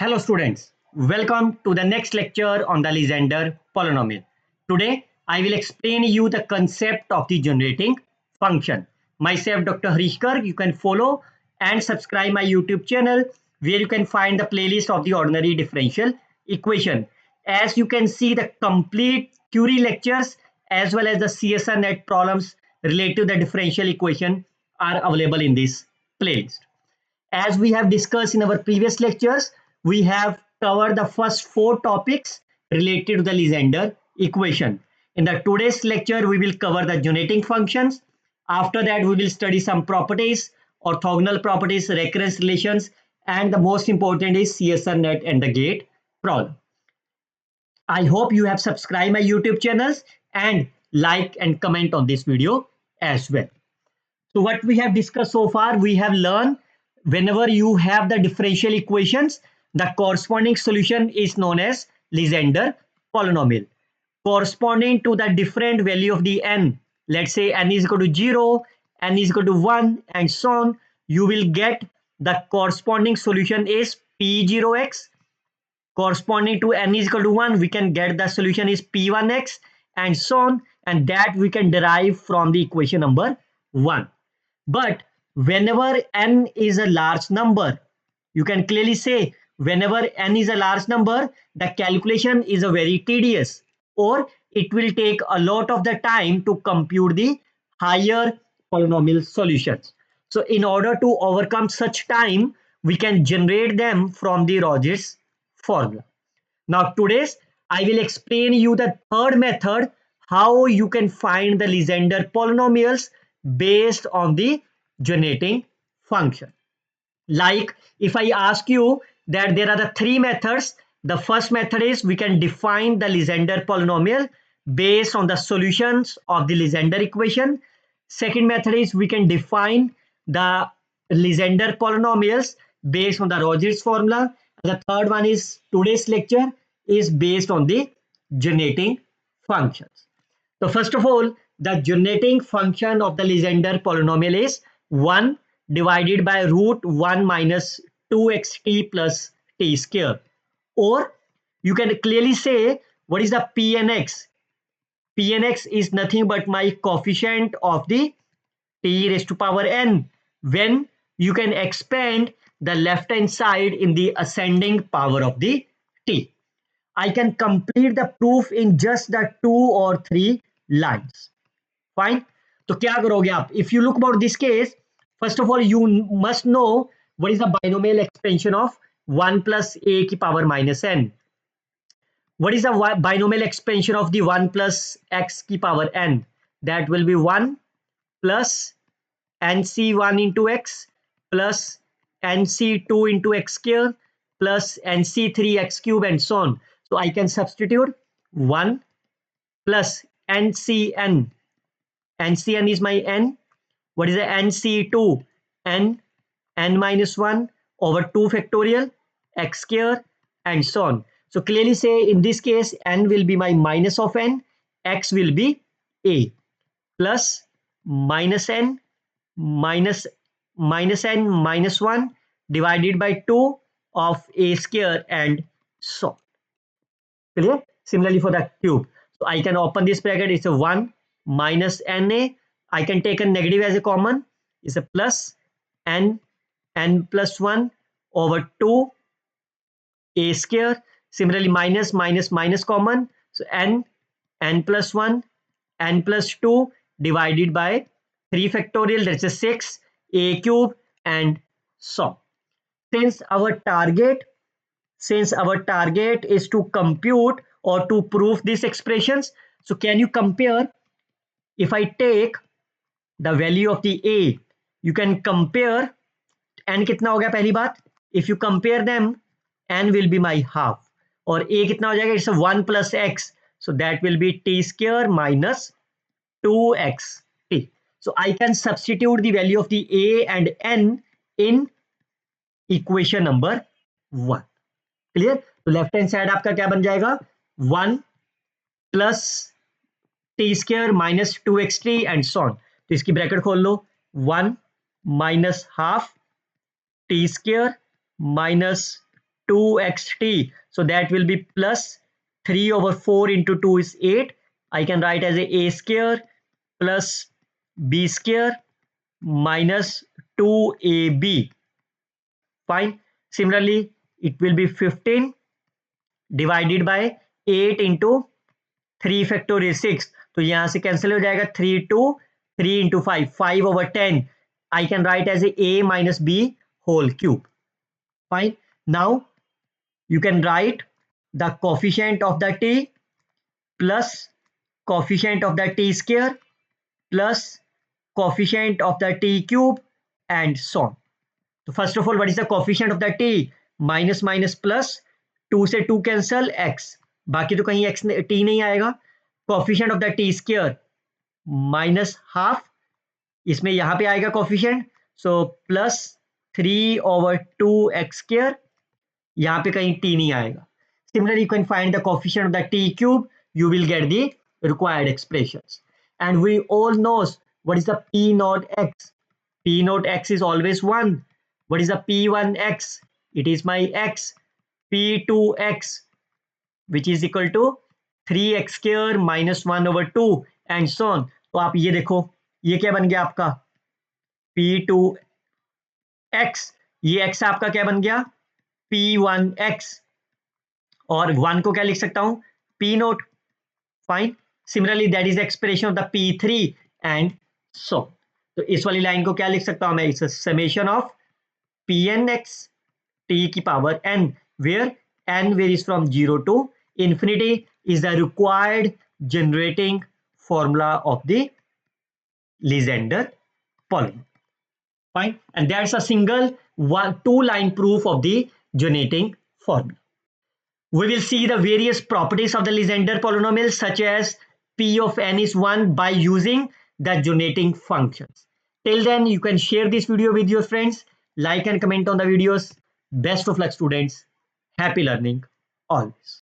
Hello students, welcome to the next lecture on the Legendre polynomial. Today I will explain you the concept of the generating function. Myself Dr. Harish Garg, you can follow and subscribe my YouTube channel where you can find the playlist of the ordinary differential equation. As you can see, the complete theory lectures as well as the CSR net problems related to the differential equation are available in this playlist. As we have discussed in our previous lectures, we have covered the first four topics related to the Legendre equation. In the today's lecture, we will cover the generating functions. After that, we will study some properties, orthogonal properties, recurrence relations, and the most important is CSR net and the gate problem. I hope you have subscribed my YouTube channels and like and comment on this video as well. So what we have discussed so far, we have learned whenever you have the differential equations, the corresponding solution is known as Legendre polynomial. Corresponding to the different value of the n, let's say n is equal to 0, n is equal to 1 and so on, you will get the corresponding solution is P0x. Corresponding to n is equal to 1, we can get the solution is P1x and so on, and that we can derive from the equation number 1. But whenever n is a large number, you can clearly say whenever n is a large number, the calculation is a very tedious, or it will take a lot of the time to compute the higher polynomial solutions. So in order to overcome such time, we can generate them from the Rogers formula. Now today's I will explain you the third method, how you can find the Legendre polynomials based on the generating function. Like if I ask you that there are the three methods, the first method is we can define the Legendre polynomial based on the solutions of the Legendre equation. Second method is we can define the Legendre polynomials based on the Rogers formula. The third one is today's lecture is based on the generating functions. So first of all, the generating function of the Legendre polynomial is 1 divided by root 1 minus 2xt plus t square. Or you can clearly say what is the p and x. P and x is nothing but my coefficient of the t raised to power n when you can expand the left hand side in the ascending power of the t. I can complete the proof in just the 2 or 3 lines. Fine. तो क्या करोगे आप? If you look about this case, first of all, you must know what is the binomial expansion of 1 plus a की power minus n. What is the binomial expansion of the 1 plus x की power n? That will be 1 plus nc1 into x plus nc2 into x square plus nc3 x cube and so on. So I can substitute 1 plus ncn. ncn is my n. What is the nc2? n minus 1 over 2 factorial x square and so on. So clearly say in this case n will be my minus of n, x will be a plus minus n minus n minus 1 divided by 2 of a square and so on. Clear? Similarly for the cube. So I can open this bracket, it's a 1 minus na. I can take a negative as a common, is a plus n plus 1 over 2 a square. Similarly minus common, so n plus 1 n plus 2 divided by 3 factorial, that's a 6 a cube and so on. Since our target is to compute or to prove these expressions, so can you compare? If I take the value of the a, you can compare n कितना हो गया पहली बात. If you compare them, n will be my half. और a कितना हो जाएगा? It's a 1 plus x. So that will be t square minus 2x t. So I can substitute the value of the a and n in equation number 1. Clear? तो left hand side आपका क्या बन जाएगा? 1 plus t square minus 2xt and so on. तो इसकी bracket खोल लो. 1 minus half t square minus 2xt. So that will be plus 3 over 4 into 2 is 8. I can write as a square plus b square minus 2ab. Fine. Similarly, it will be 15 divided by 8 into 3 factorial 6. तो यहाँ से cancel हो जाएगा 3 2 3 into 5 5 over 10. I can write as a minus b whole cube. Fine. Now you can write the coefficient of the t plus coefficient of the t square plus coefficient of the t cube and so on. So first of all, what is the coefficient of the t? Minus minus plus 2 से 2 cancel x, बाकी तो कहीं x t नहीं आएगा. Coefficient of the T square minus half, इसमें यहाँ पे आएगा coefficient, so plus 3 over 2x square, यहाँ पे कहीं t नहीं आएगा. Similarly, you can find the coefficient of the t cube. You will get the required expressions. And we all know what is the p naught x. P naught x is always 1. What is the p1x? It is my x. p2x, which is equal to 3x square minus 1 over 2 and so on. तो आप ये देखो, ये क्या बन गया आपका p2x, ये x आपका क्या बन गया p1x, और 1 को क्या लिख सकता हूं p note. Fine. Similarly that is expression of the p3 and so. तो इस वाली लाइन को क्या लिख सकता हूं मैं, it's summation of pnx t की power n, where n varies from 0 to infinity is the required generating formula of the Legendre polynomial. Fine. And that's a single two-line proof of the generating formula. We will see the various properties of the Legendre polynomial, such as p of n is 1 by using the generating functions. Till then, you can share this video with your friends, like and comment on the videos. Best of luck, students. Happy learning always.